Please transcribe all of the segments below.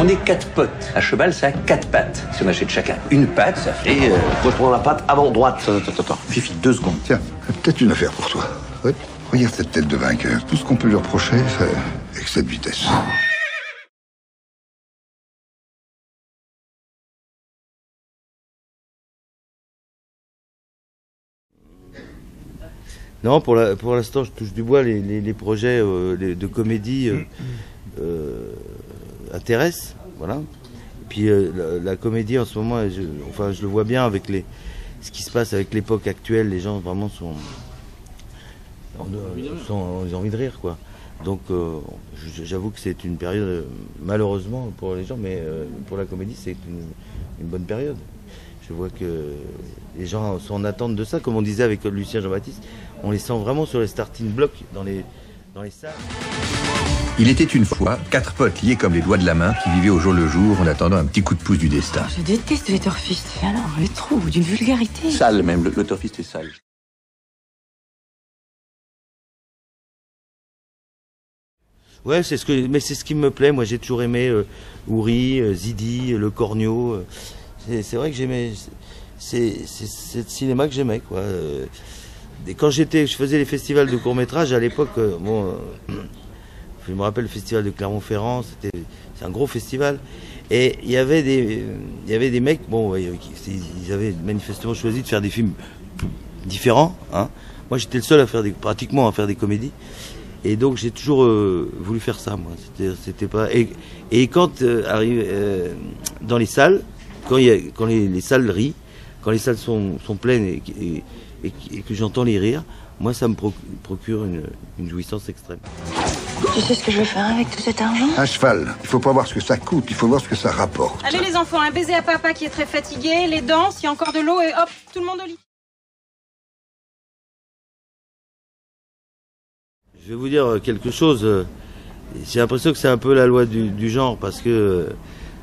On est 4 potes. Un cheval, ça a 4 pattes. Si on achète chacun une patte, ça fait... Faut prendre la patte avant droite. Attends. Fifi, 2 secondes. Tiens, j'ai peut-être une affaire pour toi. Ouais. Regarde cette tête de vainqueur. Tout ce qu'on peut lui reprocher, c'est excès de vitesse. Non, pour l'instant, je touche du bois. Les projets de comédie intéressent, voilà. Et puis la comédie en ce moment, je le vois bien avec ce qui se passe avec l'époque actuelle. Les gens vraiment ils ont envie de rire, quoi. Donc, j'avoue que c'est une période, malheureusement pour les gens, mais pour la comédie, c'est une bonne période. Je vois que les gens sont en attente de ça, comme on disait avec Lucien Jean-Baptiste. On les sent vraiment sur les starting blocks dans les salles. Il était une fois 4 potes liés comme les doigts de la main qui vivaient au jour le jour en attendant un petit coup de pouce du destin. Je déteste les turfistes. Alors, je les trouve d'une vulgarité. Sale même, le turfiste est sale. Ouais, c'est ce qui me plaît. Moi, j'ai toujours aimé Houry, Zidi, Le Cornio. C'est vrai que j'aimais. C'est le cinéma que j'aimais, quoi. Et quand je faisais les festivals de court-métrage à l'époque. Je me rappelle le festival de Clermont-Ferrand. C'est un gros festival. Et il y avait des mecs. Bon, ils avaient manifestement choisi de faire des films différents. Hein. Moi, j'étais le seul pratiquement à faire des comédies. Et donc j'ai toujours voulu faire ça, moi. C'était pas. Et quand arrive dans les salles, quand les salles rient, quand les salles sont pleines et que j'entends les rires, moi ça me procure une jouissance extrême. Tu sais ce que je vais faire avec tout cet argent? Un cheval, il faut pas voir ce que ça coûte, il faut voir ce que ça rapporte. Allez les enfants, un baiser à papa qui est très fatigué, les dents, s'il y a encore de l'eau et hop, tout le monde au lit. Je vais vous dire quelque chose. J'ai l'impression que c'est un peu la loi du genre parce que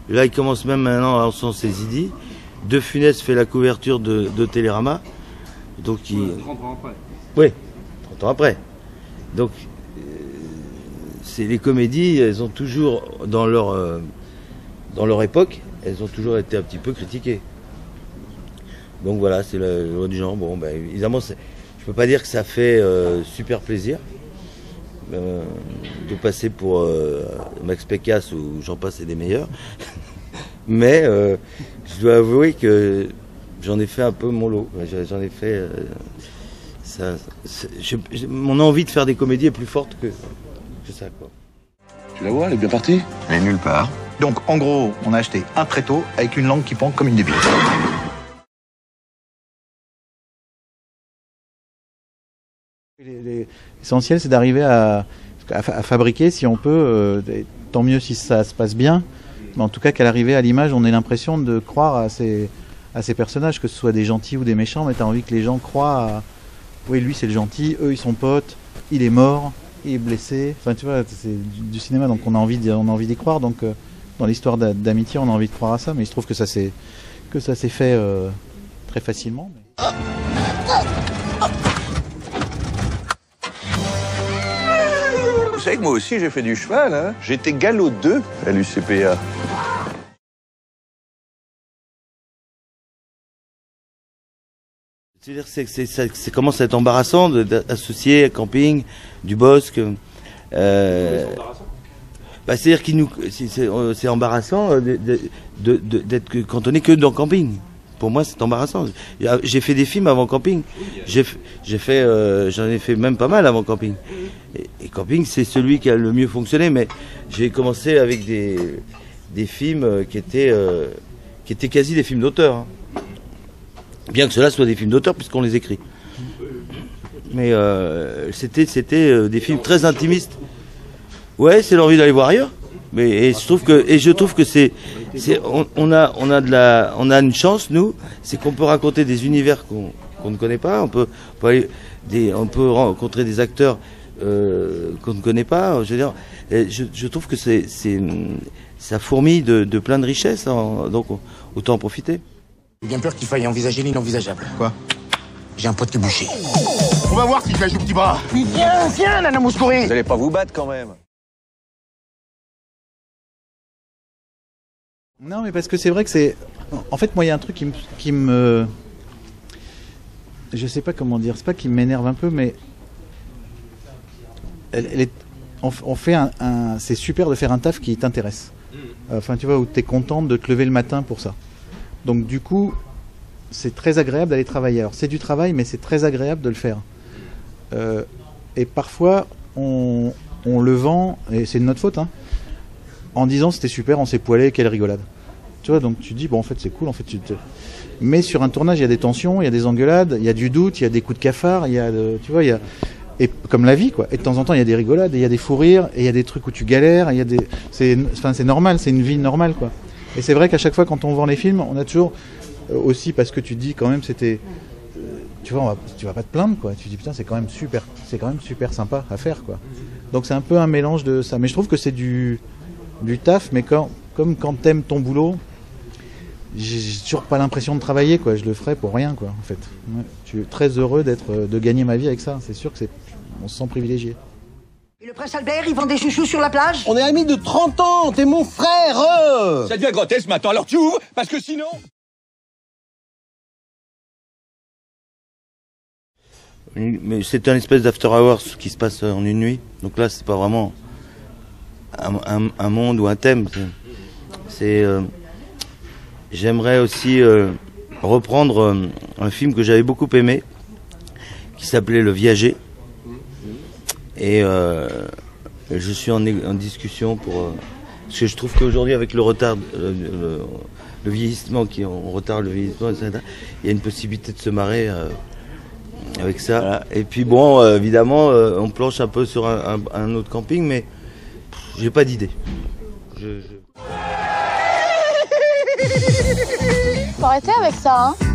là, il commence même maintenant à encenser ses idées. De Funès fait la couverture de Télérama. Donc 30 ans après. Oui, 30 ans après. Donc, c'est les comédies, elles ont toujours, dans leur époque, elles ont toujours été un petit peu critiquées. Donc voilà, c'est la loi du genre. Bon, ben, évidemment, je peux pas dire que ça fait super plaisir. De passer pour Max Pécasse ou j'en passe et des meilleurs. Mais je dois avouer que j'en ai fait un peu mon lot. J'en ai fait... mon envie de faire des comédies est plus forte que ça, quoi. Tu la vois, elle est bien partie? Elle est nulle part. Donc, en gros, on a acheté un tréteau avec une langue qui pend comme une débile. L'essentiel, c'est d'arriver à fabriquer, si on peut, tant mieux si ça se passe bien, mais en tout cas qu'à l'arrivée à l'image, on ait l'impression de croire à ces personnages, que ce soit des gentils ou des méchants, mais tu as envie que les gens croient à... Oui, lui c'est le gentil, eux ils sont potes, il est mort, il est blessé, enfin tu vois, c'est du cinéma, donc on a envie d'y croire, donc dans l'histoire d'amitié, on a envie de croire à ça, mais il se trouve que ça s'est fait très facilement. Mais... Vous savez que moi aussi j'ai fait du cheval, hein. J'étais galop 2 à l'UCPA. C'est-à-dire que ça commence à être embarrassant d'associer camping, du bosque. C'est-à-dire qu'il c'est embarrassant d'être cantonné que dans camping. Pour moi, c'est embarrassant. J'ai fait des films avant camping. J'en ai fait même pas mal avant camping. Et camping, c'est celui qui a le mieux fonctionné. Mais j'ai commencé avec des films qui étaient quasi des films d'auteur. Hein. Bien que cela soit des films d'auteur puisqu'on les écrit. Mais c'était des films très intimistes. Ouais, c'est l'envie d'aller voir ailleurs. Mais je trouve que on a une chance, nous, c'est qu'on peut raconter des univers qu'on ne connaît pas. On peut rencontrer des acteurs qu'on ne connaît pas. Je veux dire, je trouve que ça fourmille de plein de richesses. Donc autant en profiter. J'ai bien peur qu'il faille envisager l'inenvisageable. Quoi? J'ai un pote qui est bouché. On va voir s'il lâche le petit bras. Mais viens, Nana Mouskouri. Vous allez pas vous battre quand même. Non, mais parce que c'est vrai que c'est... En fait, moi, il y a un truc qui me... Je sais pas comment dire, c'est pas qui m'énerve un peu, mais... On fait c'est super de faire un taf qui t'intéresse. Enfin, tu vois, où t'es contente de te lever le matin pour ça. Donc, du coup, c'est très agréable d'aller travailler. Alors, c'est du travail, mais c'est très agréable de le faire. Et parfois, on le vend, et c'est de notre faute, hein, en disant c'était super, on s'est poilé, quelle rigolade. Tu vois, donc tu dis, bon, en fait, c'est cool, en fait, mais sur un tournage, il y a des tensions, il y a des engueulades, il y a du doute, il y a des coups de cafard, il y a, tu vois, il y a... Et comme la vie, quoi. Et de temps en temps, il y a des rigolades, et il y a des fous rires, et il y a des trucs où tu galères, il y a des... c'est normal, c'est une vie normale, quoi. Et c'est vrai qu'à chaque fois, quand on vend les films, on a toujours, aussi parce que tu dis quand même, c'était... Tu vois, tu vas pas te plaindre, quoi. Tu dis, putain, c'est quand même super sympa à faire, quoi. Donc c'est un peu un mélange de ça. Mais je trouve que c'est du taf, mais comme quand t'aimes ton boulot, j'ai toujours pas l'impression de travailler, quoi. Je le ferais pour rien, quoi, en fait. Ouais. Je suis très heureux de gagner ma vie avec ça. C'est sûr que on se sent privilégié. Et le prince Albert, il vend des chouchous sur la plage? On est amis de 30 ans, t'es mon frère. Ça devient grotesque maintenant, alors tu ouvres, parce que sinon... Mais c'est un espèce d'after hours qui se passe en une nuit. Donc là, c'est pas vraiment un monde ou un thème. J'aimerais aussi reprendre un film que j'avais beaucoup aimé, qui s'appelait Le Viager. Et je suis en discussion pour... parce que je trouve qu'aujourd'hui, avec le retard, le vieillissement, on retarde le vieillissement, etc., il y a une possibilité de se marrer avec ça. Voilà. Et puis bon, évidemment, on planche un peu sur un autre camping, mais j'ai pas d'idée. Faut arrêter avec ça, hein.